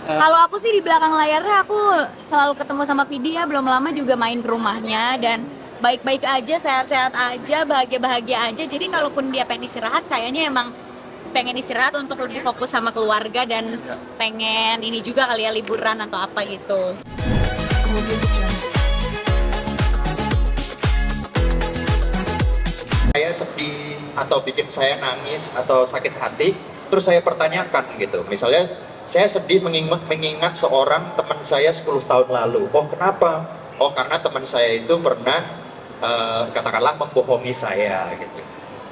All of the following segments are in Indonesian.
Kalau aku sih di belakang layarnya aku selalu ketemu sama Vidi ya, belum lama juga main ke rumahnya dan baik-baik aja, sehat-sehat aja, bahagia-bahagia aja. Jadi kalaupun dia pengen istirahat, kayaknya emang pengen istirahat untuk lebih fokus sama keluarga dan pengen ini juga kali ya liburan atau apa gitu. Saya sedih atau bikin saya nangis atau sakit hati, terus saya pertanyakan gitu. Misalnya saya sedih mengingat seorang teman saya 10 tahun lalu. Oh kenapa? Oh karena teman saya itu pernah katakanlah membohongi saya gitu.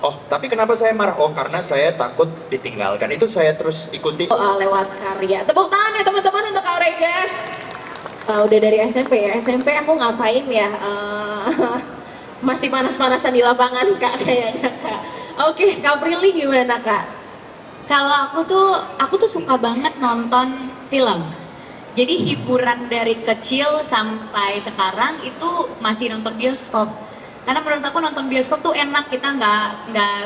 Oh tapi kenapa saya marah? Oh karena saya takut ditinggalkan. Itu saya terus ikuti. Lewat karya. Tepuk tangan ya teman-teman untuk Kak Regas. Udah dari SMP ya. SMP aku ngapain ya? Masih panas-panasan di lapangan Kak kayaknya Kak. Oke, Kak Prilly gimana Kak? Kalau aku tuh suka banget nonton film. Jadi hiburan dari kecil sampai sekarang itu masih nonton bioskop. Karena menurut aku nonton bioskop tuh enak, nggak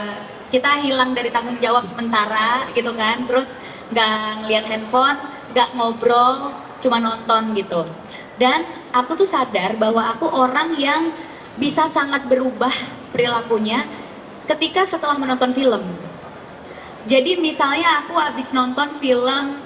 kita hilang dari tanggung jawab sementara gitu kan. Terus nggak ngeliat handphone, nggak ngobrol, cuma nonton gitu. Dan aku tuh sadar bahwa aku orang yang bisa sangat berubah perilakunya ketika setelah menonton film. Jadi misalnya aku habis nonton film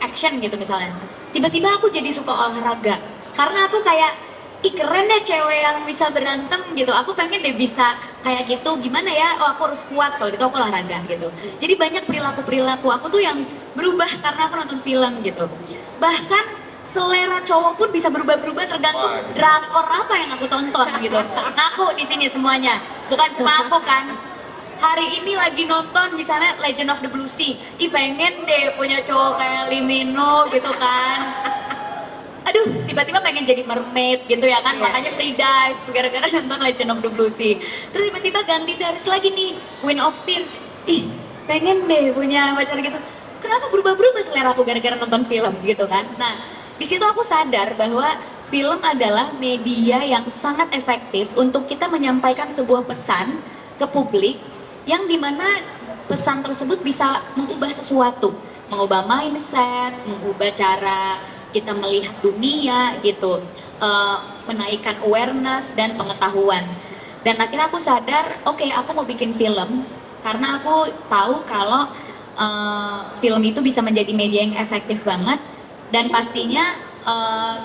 action gitu misalnya, tiba-tiba aku jadi suka olahraga karena aku kayak ih keren deh cewek yang bisa berantem gitu, aku pengen deh bisa kayak gitu, gimana ya, oh aku harus kuat kalau gitu aku olahraga gitu. Jadi banyak perilaku aku tuh yang berubah karena aku nonton film gitu. Bahkan selera cowok pun bisa berubah-berubah tergantung drakor apa yang aku tonton gitu. Ngaku di sini semuanya, bukan cuma aku kan. Hari ini lagi nonton misalnya Legend of the Blue Sea, ih pengen deh punya cowok kayak Lee Min Ho gitu kan. Aduh, tiba-tiba pengen jadi mermaid gitu ya kan, makanya free dive gara-gara nonton Legend of the Blue Sea. Terus tiba-tiba ganti series lagi nih, Queen of Tears, ih pengen deh punya pacar gitu. Kenapa berubah-berubah selera aku gara-gara nonton film gitu kan. Nah, di situ aku sadar bahwa film adalah media yang sangat efektif untuk kita menyampaikan sebuah pesan ke publik yang dimana pesan tersebut bisa mengubah sesuatu, mengubah mindset, mengubah cara kita melihat dunia gitu, menaikkan awareness dan pengetahuan. Dan akhirnya aku sadar, oke, aku mau bikin film karena aku tahu kalau film itu bisa menjadi media yang efektif banget. Dan pastinya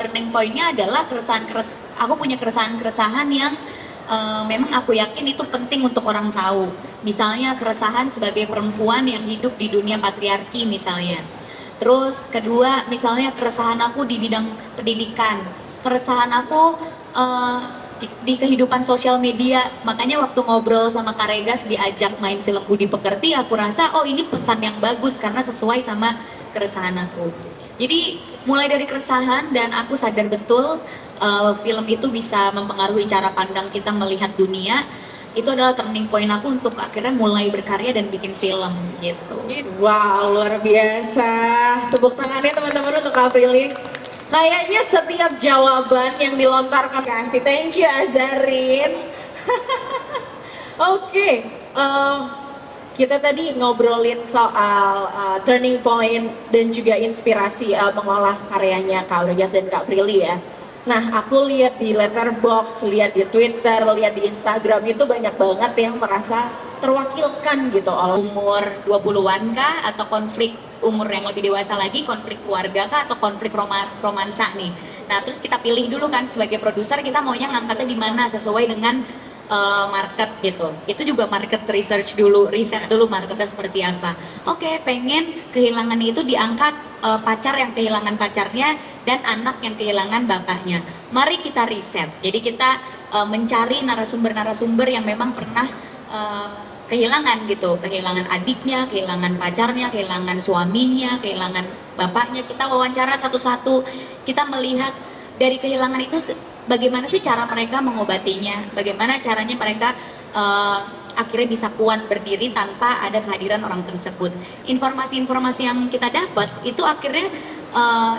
turning point-nya adalah aku punya keresahan-keresahan yang memang aku yakin itu penting untuk orang tahu. Misalnya keresahan sebagai perempuan yang hidup di dunia patriarki misalnya. Terus kedua misalnya keresahan aku di bidang pendidikan. Keresahan aku di kehidupan sosial media. Makanya waktu ngobrol sama Kak Regas diajak main film Budi Pekerti, aku rasa oh ini pesan yang bagus karena sesuai sama keresahan aku. Jadi mulai dari keresahan dan aku sadar betul film itu bisa mempengaruhi cara pandang kita melihat dunia. Itu adalah turning point aku untuk akhirnya mulai berkarya dan bikin film gitu. Wow, luar biasa. Tepuk tangannya teman-teman untuk Kak Prilly. Kayaknya setiap jawaban yang dilontarkan kasih. Thank you Azarin. Oke, kita tadi ngobrolin soal turning point dan juga inspirasi mengolah karyanya Kak Regas dan Kak Prilly ya. Nah, aku lihat di Letterboxd, lihat di Twitter, lihat di Instagram itu banyak banget yang merasa terwakilkan gitu oleh umur 20-an kah, atau konflik umur yang lebih dewasa lagi, konflik keluarga kah, atau konflik romansa nih. Nah, terus kita pilih dulu kan sebagai produser kita maunya ngangkatnya di mana sesuai dengan market gitu. Itu juga market research dulu, riset dulu marketnya seperti apa. Oke, pengen kehilangan itu diangkat pacar yang kehilangan pacarnya dan anak yang kehilangan bapaknya. Mari kita riset. Jadi kita mencari narasumber-narasumber yang memang pernah kehilangan gitu, kehilangan adiknya, kehilangan pacarnya, kehilangan suaminya, kehilangan bapaknya. Kita wawancara satu-satu, kita melihat dari kehilangan itu bagaimana sih cara mereka mengobatinya, bagaimana caranya mereka akhirnya bisa kuat berdiri tanpa ada kehadiran orang tersebut. Informasi-informasi yang kita dapat itu akhirnya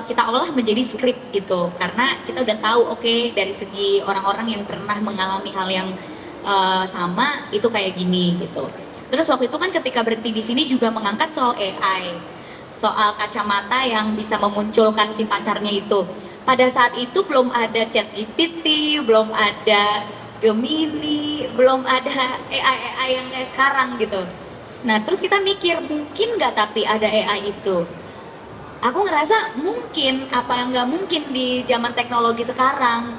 kita olah menjadi skrip gitu, karena kita udah tahu oke, dari segi orang-orang yang pernah mengalami hal yang sama itu kayak gini gitu. Terus waktu itu kan ketika berhenti di sini juga mengangkat soal AI. soal kacamata yang bisa memunculkan si pacarnya itu. Pada saat itu belum ada ChatGPT, belum ada Gemini, belum ada AI yang kayak sekarang gitu. Nah terus kita mikir, mungkin nggak tapi ada AI itu? Aku ngerasa mungkin, apa yang nggak mungkin di zaman teknologi sekarang.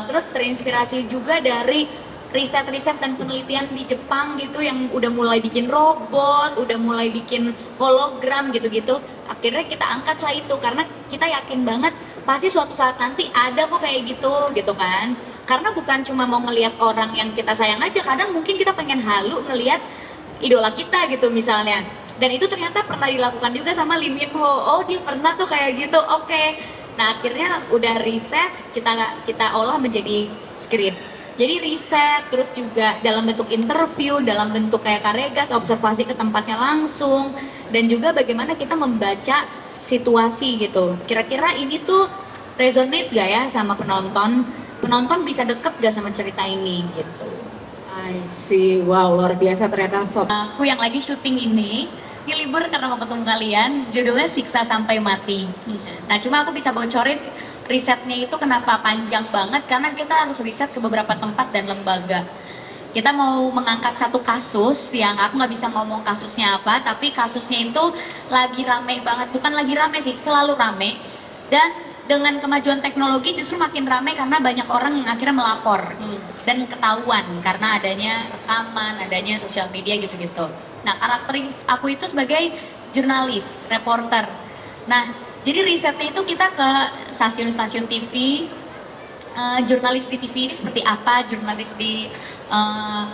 Terus terinspirasi juga dari riset-riset dan penelitian di Jepang gitu yang udah mulai bikin robot, udah mulai bikin hologram gitu-gitu. Akhirnya kita angkat lah itu karena kita yakin banget pasti suatu saat nanti ada kok kayak gitu kan. Karena bukan cuma mau ngelihat orang yang kita sayang aja, kadang mungkin kita pengen halu ngelihat idola kita gitu misalnya. Dan itu ternyata pernah dilakukan juga sama Lee Min Ho. Oh dia pernah tuh kayak gitu, oke. Nah akhirnya udah riset, kita olah menjadi skrip. Jadi riset, terus juga dalam bentuk interview, dalam bentuk kayak Karegas, observasi ke tempatnya langsung. Dan juga bagaimana kita membaca situasi gitu. Kira-kira ini tuh resonate gak ya sama penonton? Penonton bisa deket gak sama cerita ini gitu. I see, wow luar biasa ternyata. Aku yang lagi syuting ini libur karena mau ketemu kalian, judulnya Siksa Sampai Mati. Nah cuma aku bisa bocorin risetnya itu kenapa panjang banget, karena kita harus riset ke beberapa tempat dan lembaga. Kita mau mengangkat satu kasus yang aku nggak bisa ngomong kasusnya apa, tapi kasusnya itu lagi rame banget, bukan lagi rame sih, selalu rame. Dan dengan kemajuan teknologi justru makin rame karena banyak orang yang akhirnya melapor dan ketahuan karena adanya rekaman, adanya sosial media gitu-gitu. Nah karakter aku itu sebagai jurnalis, reporter. Nah jadi risetnya itu kita ke stasiun-stasiun TV, jurnalis di TV ini seperti apa, jurnalis di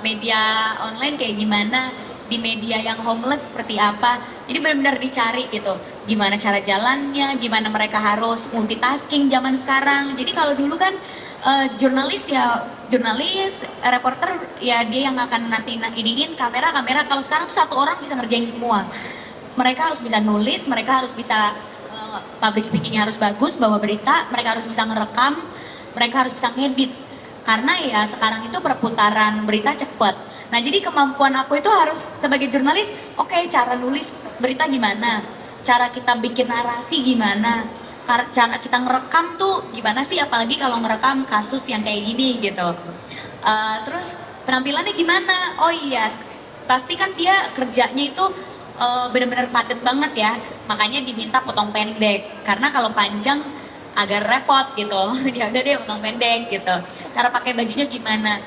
media online kayak gimana, di media yang homeless seperti apa. Jadi benar-benar dicari gitu, gimana cara jalannya, gimana mereka harus multitasking zaman sekarang. Jadi kalau dulu kan jurnalis, reporter ya dia yang akan nanti iniin kamera. Kalau sekarang tuh satu orang bisa ngerjain semua. Mereka harus bisa nulis, mereka harus bisa public speakingnya harus bagus, bawa berita, mereka harus bisa ngerekam, mereka harus bisa ngedit. Karena ya sekarang itu perputaran berita cepet. Nah jadi kemampuan aku itu harus sebagai jurnalis, oke, cara nulis berita gimana, cara kita bikin narasi gimana, cara kita ngerekam tuh gimana sih, apalagi kalau ngerekam kasus yang kayak gini gitu. Terus penampilannya gimana, oh iya, pasti kan dia kerjanya itu benar-benar padat banget ya, makanya diminta potong pendek, karena kalau panjang agak repot gitu. Ya udah deh potong pendek gitu. Cara pakai bajunya gimana,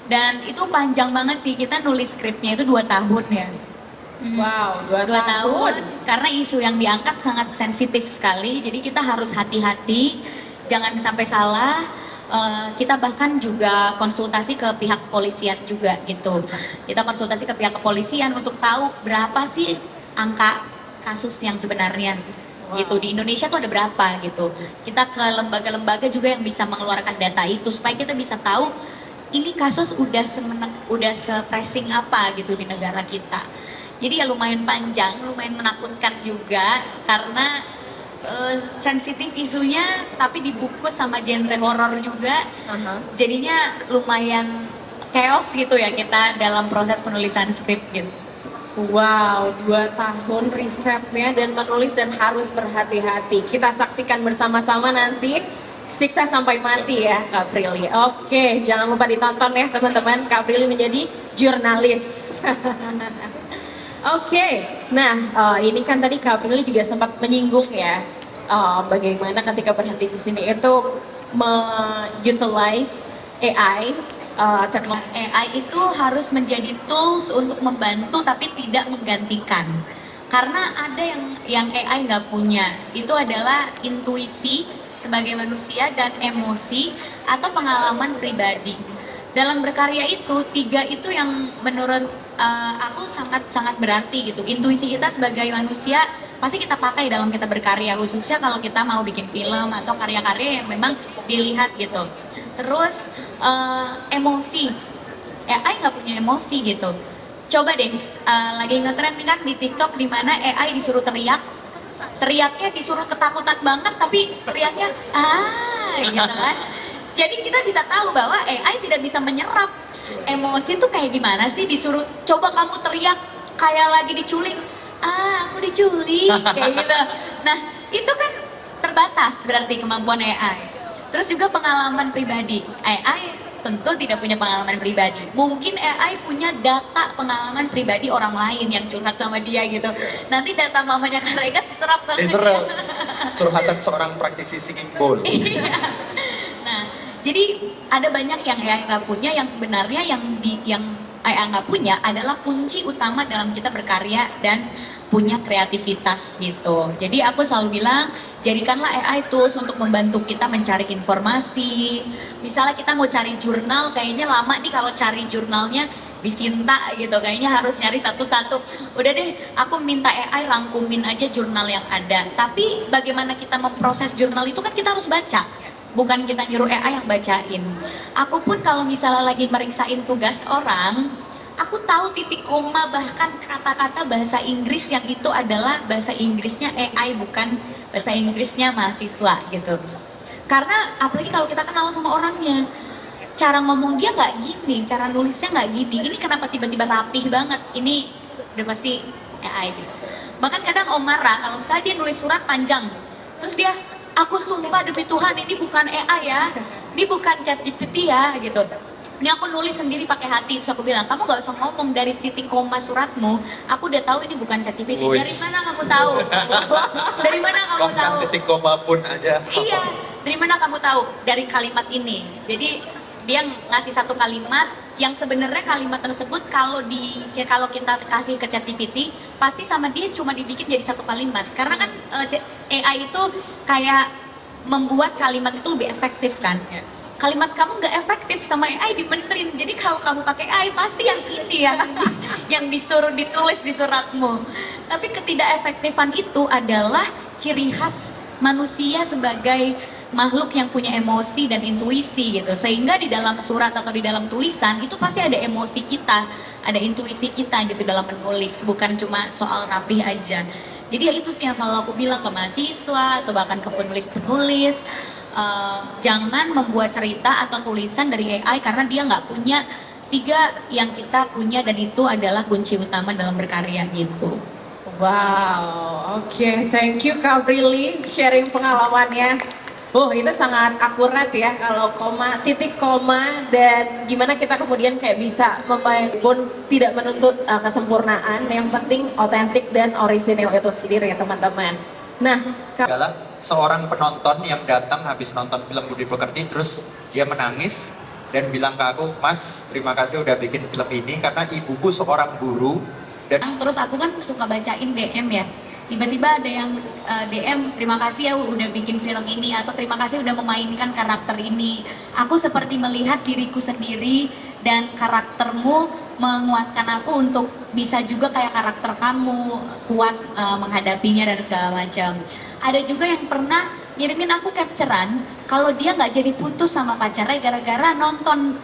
dan itu panjang banget sih, kita nulis skripnya itu 2 tahun ya. Wow, 2 tahun karena isu yang diangkat sangat sensitif sekali, jadi kita harus hati-hati jangan sampai salah. Kita bahkan juga konsultasi ke pihak kepolisian juga gitu. Kita konsultasi ke pihak kepolisian untuk tahu berapa sih angka kasus yang sebenarnya. Gitu, di Indonesia tuh ada berapa gitu. Kita ke lembaga-lembaga juga yang bisa mengeluarkan data itu supaya kita bisa tahu ini kasus udah se-pressing apa gitu di negara kita. Jadi ya lumayan panjang, lumayan menakutkan juga karena sensitif isunya, tapi dibungkus sama genre horor juga. Jadinya lumayan chaos gitu ya kita dalam proses penulisan skrip gitu. Wow, 2 tahun risetnya dan menulis dan harus berhati-hati. Kita saksikan bersama-sama nanti Siksa Sampai Mati ya Kak Prilly. Oke, jangan lupa ditonton ya teman-teman, Kak Prilly menjadi jurnalis. Oke, nah ini kan tadi Kak Prilly juga sempat menyinggung ya bagaimana ketika berhenti di sini itu utilize AI. Teknologi AI itu harus menjadi tools untuk membantu tapi tidak menggantikan. Karena ada yang AI nggak punya, itu adalah intuisi sebagai manusia dan emosi atau pengalaman pribadi. Dalam berkarya itu, 3 itu yang menurut aku sangat-sangat berarti gitu. Intuisi kita sebagai manusia pasti kita pakai dalam kita berkarya, khususnya kalau kita mau bikin film atau karya-karya yang memang dilihat gitu. Terus emosi, AI nggak punya emosi gitu. Coba deh, lagi ngetren kan di TikTok di mana AI disuruh teriaknya disuruh ketakutan banget, tapi teriaknya gitu kan. Jadi kita bisa tahu bahwa AI tidak bisa menyerap emosi tuh kayak gimana sih, disuruh coba kamu teriak kayak lagi diculik, aku diculik kayak gitu. Nah itu kan terbatas berarti kemampuan AI. Terus juga pengalaman pribadi. AI tentu tidak punya pengalaman pribadi. Mungkin AI punya data pengalaman pribadi orang lain yang curhat sama dia gitu. Nanti data mamanya Kak Rega diserap sama dia. Curhatan seorang praktisi singing bowl. Iya. Nah, jadi ada banyak yang AI nggak punya, yang sebenarnya yang AI nggak punya adalah kunci utama dalam kita berkarya dan punya kreativitas gitu. Jadi aku selalu bilang, jadikanlah AI tools untuk membantu kita mencari informasi. Misalnya kita mau cari jurnal, kayaknya lama nih kalau cari jurnalnya Bisinta gitu, kayaknya harus nyari satu-satu. Udah deh, aku minta AI rangkumin aja jurnal yang ada. Tapi bagaimana kita memproses jurnal itu kan kita harus baca. Bukan kita nyuruh AI yang bacain. Aku pun kalau misalnya lagi meriksain tugas orang, aku tahu titik koma bahkan kata-kata bahasa Inggris yang itu adalah bahasa Inggrisnya AI bukan bahasa Inggrisnya mahasiswa gitu. Karena apalagi kalau kita kenal sama orangnya, cara ngomong dia nggak gini, cara nulisnya nggak gini. Ini kenapa tiba-tiba rapih banget? Ini udah pasti AI gitu. Bahkan kadang Om marah kalau misalnya dia nulis surat panjang, terus dia, aku sumpah demi Tuhan ini bukan AI ya, ini bukan ChatGPT ya gitu. Ini aku nulis sendiri pakai hati, terus aku bilang, kamu gak usah ngomong dari titik koma suratmu, aku udah tahu ini bukan ChatGPT. Dari mana kamu tahu? Dari mana kamu tahu? Titik koma pun aja. Iya, dari mana kamu tahu? Dari kalimat ini. Jadi dia ngasih satu kalimat yang sebenarnya kalimat tersebut kalau kita kasih ke ChatGPT pasti sama dia cuma dibikin jadi satu kalimat. Karena kan AI itu kayak membuat kalimat itu lebih efektif kan. Kalimat kamu nggak efektif sama AI dibenerin. Jadi kalau kamu pakai AI pasti yang ini ya, yang disuruh ditulis di suratmu. Tapi ketidakefektifan itu adalah ciri khas manusia sebagai makhluk yang punya emosi dan intuisi gitu. Sehingga di dalam surat atau di dalam tulisan itu pasti ada emosi kita, ada intuisi kita gitu dalam menulis, bukan cuma soal rapih aja. Jadi ya itu sih yang selalu aku bilang ke mahasiswa atau bahkan ke penulis-penulis, jangan membuat cerita atau tulisan dari AI karena dia nggak punya tiga yang kita punya, dan itu adalah kunci utama dalam berkarya gitu. Wow, oke, thank you Kak Prilly sharing pengalamannya. Itu sangat akurat ya kalau koma, titik koma, dan gimana kita kemudian kayak bisa pun tidak menuntut kesempurnaan, yang penting otentik dan orisinil itu sendiri ya teman-teman. Nah, adalah seorang penonton yang datang habis nonton film Budi Pekerti, terus dia menangis dan bilang ke aku, Mas, terima kasih udah bikin film ini karena ibuku seorang guru. Dan terus aku kan suka bacain DM ya, tiba-tiba ada yang DM, terima kasih ya udah bikin film ini, atau terima kasih udah memainkan karakter ini. Aku seperti melihat diriku sendiri dan karaktermu menguatkan aku untuk bisa juga kayak karakter kamu, kuat menghadapinya dan segala macam. Ada juga yang pernah ngirimin aku capturean kalau dia nggak jadi putus sama pacarnya gara-gara nonton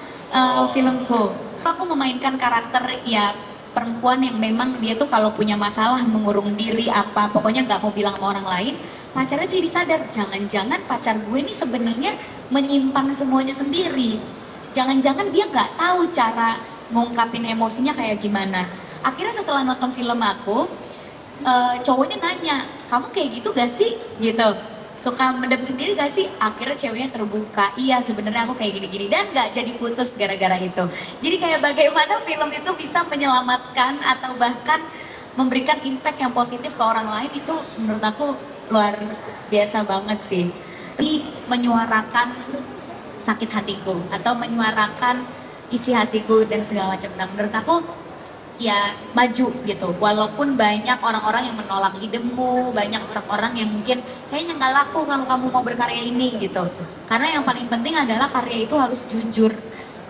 filmku. Aku memainkan karakter ya perempuan yang memang dia tuh kalau punya masalah mengurung diri apa, pokoknya nggak mau bilang sama orang lain. Pacarnya jadi sadar, jangan-jangan pacar gue ini sebenarnya menyimpan semuanya sendiri. Jangan-jangan dia nggak tahu cara ngungkapin emosinya kayak gimana. Akhirnya setelah nonton film aku, cowoknya nanya, kamu kayak gitu gak sih? Gitu. Suka mendem sendiri gak sih? Akhirnya ceweknya terbuka, iya sebenarnya aku kayak gini-gini, dan gak jadi putus gara-gara itu. Jadi kayak bagaimana film itu bisa menyelamatkan atau bahkan memberikan impact yang positif ke orang lain, itu menurut aku luar biasa banget sih. Ini menyuarakan sakit hatiku atau menyuarakan isi hatiku dan segala macam. Nah, menurut aku ya maju gitu, walaupun banyak orang-orang yang menolak idemu, banyak orang-orang yang mungkin kayaknya nggak laku kalau kamu mau berkarya ini gitu. Karena yang paling penting adalah karya itu harus jujur.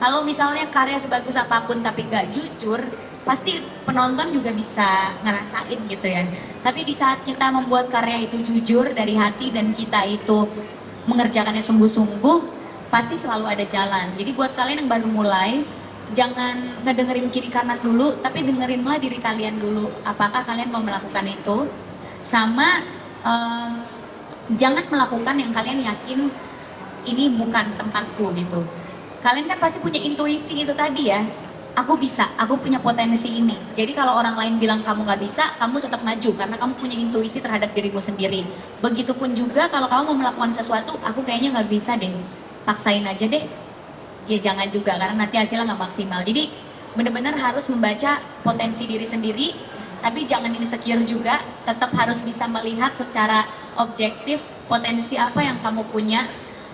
Kalau misalnya karya sebagus apapun tapi nggak jujur, pasti penonton juga bisa ngerasain gitu ya. Tapi di saat kita membuat karya itu jujur dari hati dan kita itu mengerjakannya sungguh-sungguh, pasti selalu ada jalan. Jadi buat kalian yang baru mulai, jangan ngedengerin kiri kanan dulu, tapi dengerinlah diri kalian dulu. Apakah kalian mau melakukan itu? Sama jangan melakukan yang kalian yakin ini bukan tempatku gitu. Kalian kan pasti punya intuisi itu tadi ya. aku bisa, aku punya potensi ini. Jadi kalau orang lain bilang kamu nggak bisa, kamu tetap maju karena kamu punya intuisi terhadap dirimu sendiri. Begitupun juga kalau kamu mau melakukan sesuatu, aku kayaknya nggak bisa deh, paksain aja deh. Ya jangan juga karena nanti hasilnya nggak maksimal. Jadi benar-benar harus membaca potensi diri sendiri, tapi jangan insecure juga, tetap harus bisa melihat secara objektif potensi apa yang kamu punya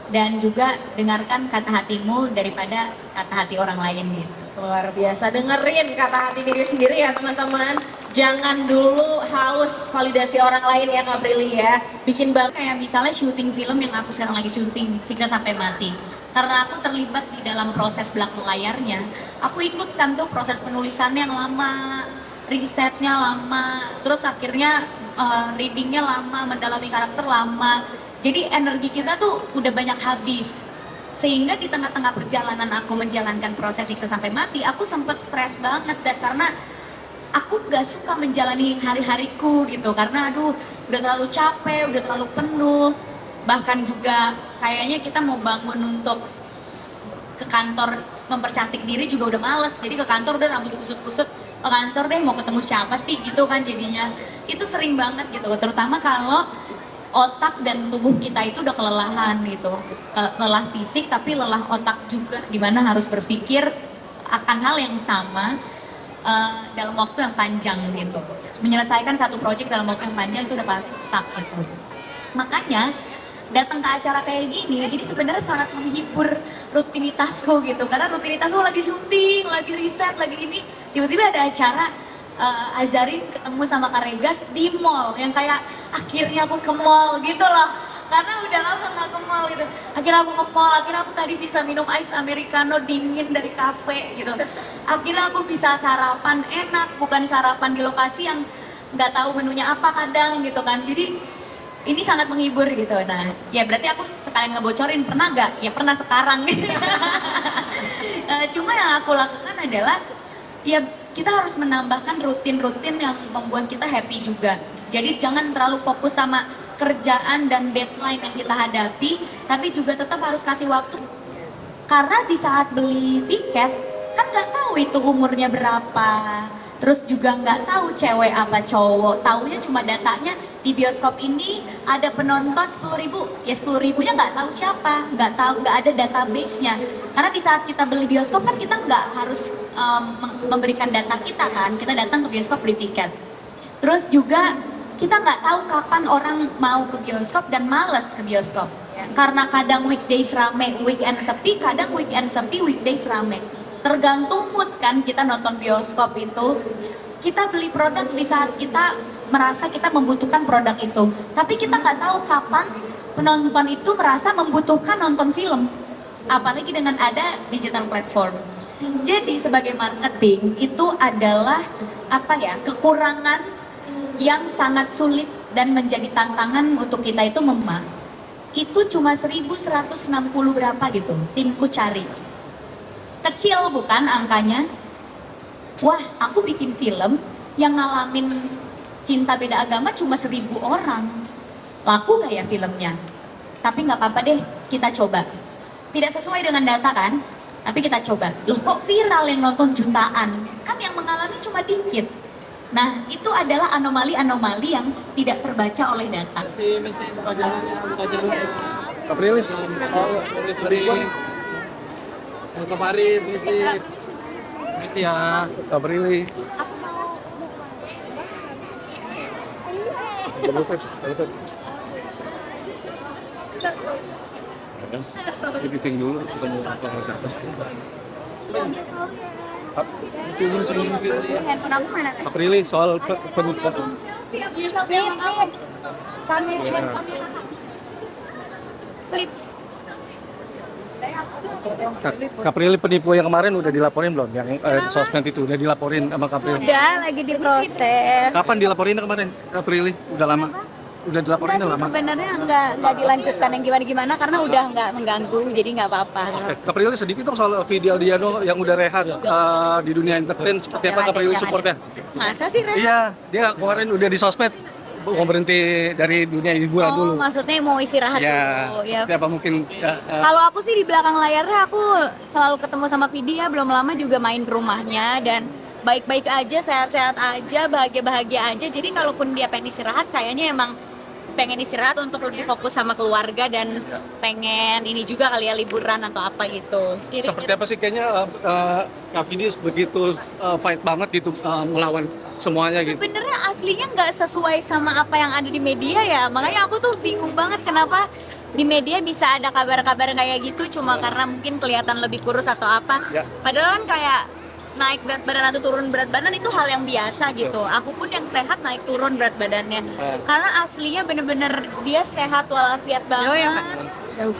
dan juga dengarkan kata hatimu daripada kata hati orang lain gitu. Luar biasa, dengerin kata hati diri sendiri ya teman-teman. Jangan dulu haus validasi orang lain ya Kak Prilly ya. Bikin banget. Kayak misalnya syuting film yang aku sekarang lagi syuting, Siksa Sampai Mati. Karena aku terlibat di dalam proses belakang layarnya, aku ikutkan tuh proses penulisannya yang lama, risetnya lama, terus akhirnya readingnya lama, mendalami karakter lama. Jadi energi kita tuh udah banyak habis. Sehingga di tengah-tengah perjalanan aku menjalankan proses Siksa Sampai Mati, aku sempat stres banget dan karena aku gak suka menjalani hari-hariku gitu. Karena aduh udah terlalu capek, udah terlalu penuh. Bahkan juga kayaknya kita mau bangun untuk ke kantor mempercantik diri juga udah males. Jadi ke kantor udah rambut kusut-kusut, ke kantor deh mau ketemu siapa sih gitu kan jadinya. Itu sering banget gitu, terutama kalau otak dan tubuh kita itu udah kelelahan gitu, lelah fisik tapi lelah otak juga, dimana harus berpikir akan hal yang sama dalam waktu yang panjang gitu. Menyelesaikan satu proyek dalam waktu yang panjang itu udah pasti stuck gitu. Makanya datang ke acara kayak gini, jadi sebenarnya sangat menghibur rutinitasku gitu, karena rutinitasku lagi syuting, lagi riset, lagi ini, tiba-tiba ada acara Azarin ketemu sama Kak Regas di mall yang kayak akhirnya aku ke mall gitu loh, karena udah lama gak ke mall gitu. Akhirnya aku ke mall, akhirnya aku tadi bisa minum ice americano dingin dari kafe gitu. Akhirnya aku bisa sarapan enak, bukan sarapan di lokasi yang nggak tahu menunya apa kadang gitu kan. Jadi ini sangat menghibur gitu. Nah ya berarti aku sekalian ngebocorin, pernah gak? Ya pernah sekarang. Cuma yang aku lakukan adalah ya kita harus menambahkan rutin-rutin yang membuat kita happy juga. Jadi jangan terlalu fokus sama kerjaan dan deadline yang kita hadapi, tapi juga tetap harus kasih waktu. Karena di saat beli tiket, kan nggak tahu itu umurnya berapa. Terus juga nggak tahu cewek apa cowok, taunya cuma datanya di bioskop ini ada penonton 10.000, ya 10.000-nya nggak tahu siapa, nggak tahu, nggak ada database-nya. Karena di saat kita beli bioskop kan kita nggak harus memberikan data kita kan, kita datang ke bioskop beli tiket. Terus juga kita nggak tahu kapan orang mau ke bioskop dan males ke bioskop. Karena kadang weekdays rame, weekend sepi, kadang weekend sepi, weekdays rame. Tergantung mood kan kita nonton bioskop itu. Kita beli produk di saat kita merasa kita membutuhkan produk itu. Tapi kita nggak tahu kapan penonton itu merasa membutuhkan nonton film. Apalagi dengan ada digital platform. Jadi sebagai marketing itu adalah apa ya, kekurangan yang sangat sulit dan menjadi tantangan untuk kita itu itu cuma 1.160 berapa gitu, timku cari. Kecil bukan angkanya? Wah, aku bikin film yang ngalamin cinta beda agama cuma 1.000 orang. Laku gak ya filmnya? Tapi nggak apa-apa deh, kita coba. Tidak sesuai dengan data kan? Tapi kita coba. Loh kok viral yang nonton jutaan? Kan yang mengalami cuma dikit. Nah, itu adalah anomali-anomali yang tidak terbaca oleh data. Kak Prilly, Kak Farid, misi ya. Kak Prilly. Meeting dulu, ketemu apa Handphone aku mana sih? Kak Prilly soal penutup. Flip. Kak Prilly penipu yang kemarin udah dilaporin belum? Yang sosmed itu udah dilaporin sama Kak Prilly? Sudah, lagi diproses. Kapan dilaporin kemarin Kak Prilly? Udah lama? Udah dilaporin udah lama? Sebenarnya nggak dilanjutkan yang gimana-gimana karena udah nggak mengganggu, jadi nggak apa-apa. Oke, Kak Prilly sedikit dong soal video Diano yang udah rehat di dunia entertain, seperti apa Kak Prilly supportnya? Masa sih, Ren? Iya, dia kemarin udah di sosmed mau berhenti dari dunia hiburan dulu. Maksudnya mau istirahat Ya, dulu. Ya. seperti apa mungkin Kalau aku sih di belakang layarnya aku selalu ketemu sama Vidi ya, belum lama juga main ke rumahnya dan baik-baik aja, sehat-sehat aja, bahagia-bahagia aja. Jadi kalaupun dia pengen istirahat, kayaknya emang pengen istirahat untuk lebih fokus sama keluarga dan pengen ini juga kali ya liburan atau apa gitu. seperti apa sih kayaknya Kak Vidi begitu fight banget gitu melawan semuanya gitu. Sebenarnya aslinya nggak sesuai sama apa yang ada di media ya, makanya aku tuh bingung banget kenapa di media bisa ada kabar-kabar kayak gitu cuma karena mungkin kelihatan lebih kurus atau apa. Ya. Padahal kan kayak naik berat badan atau turun berat badan itu hal yang biasa gitu. Aku pun yang sehat naik turun berat badannya. Karena aslinya bener-bener dia sehat walafiat banget.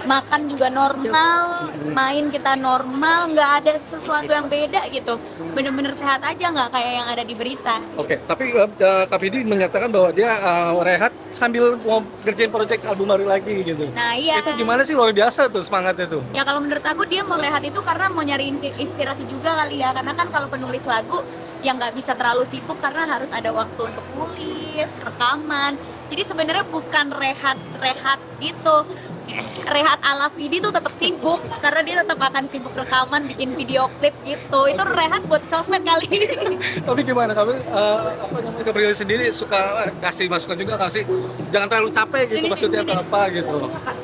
Makan juga normal, main kita normal, nggak ada sesuatu yang beda gitu. Bener-bener sehat aja, nggak kayak yang ada di berita. Oke, tapi Kak Vidi menyatakan bahwa dia rehat sambil mau kerjain proyek album baru lagi gitu. Nah iya. Itu gimana sih, luar biasa tuh semangatnya tuh. Ya kalau menurut aku dia mau rehat itu karena mau nyari inspirasi juga kali ya. Karena kan kalau penulis lagu yang nggak bisa terlalu sibuk karena harus ada waktu untuk nulis, rekaman. Jadi sebenarnya bukan rehat gitu. Rehat ala Vidi tuh tetap sibuk karena dia tetap akan sibuk rekaman, bikin video klip gitu. Itu rehat buat sosmed kali. Tapi gimana, kamu apa namanya, Kak Prilly sendiri suka kasih masukan juga, kasih jangan terlalu capek gitu maksudnya atau apa gitu.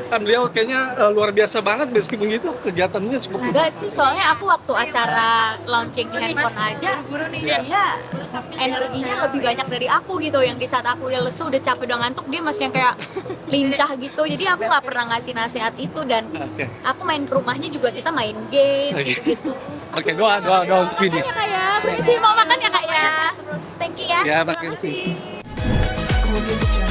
Kan beliau kayaknya luar biasa banget meskipun gitu kegiatannya cukup. Enggak sih, soalnya aku waktu acara launching handphone aja, dia energinya lebih banyak dari aku gitu. Yang di saat aku udah lesu, udah capek, udah ngantuk, dia masih yang kayak lincah gitu. Jadi aku nggak pernah ngasih nasihat itu dan aku main ke rumahnya juga kita main game gitu. Oke, doa untuk Vidi. Makanya kak ya, permisi mau makan ya kak ya. Terus thank you ya. Ya, makasih. Makasih.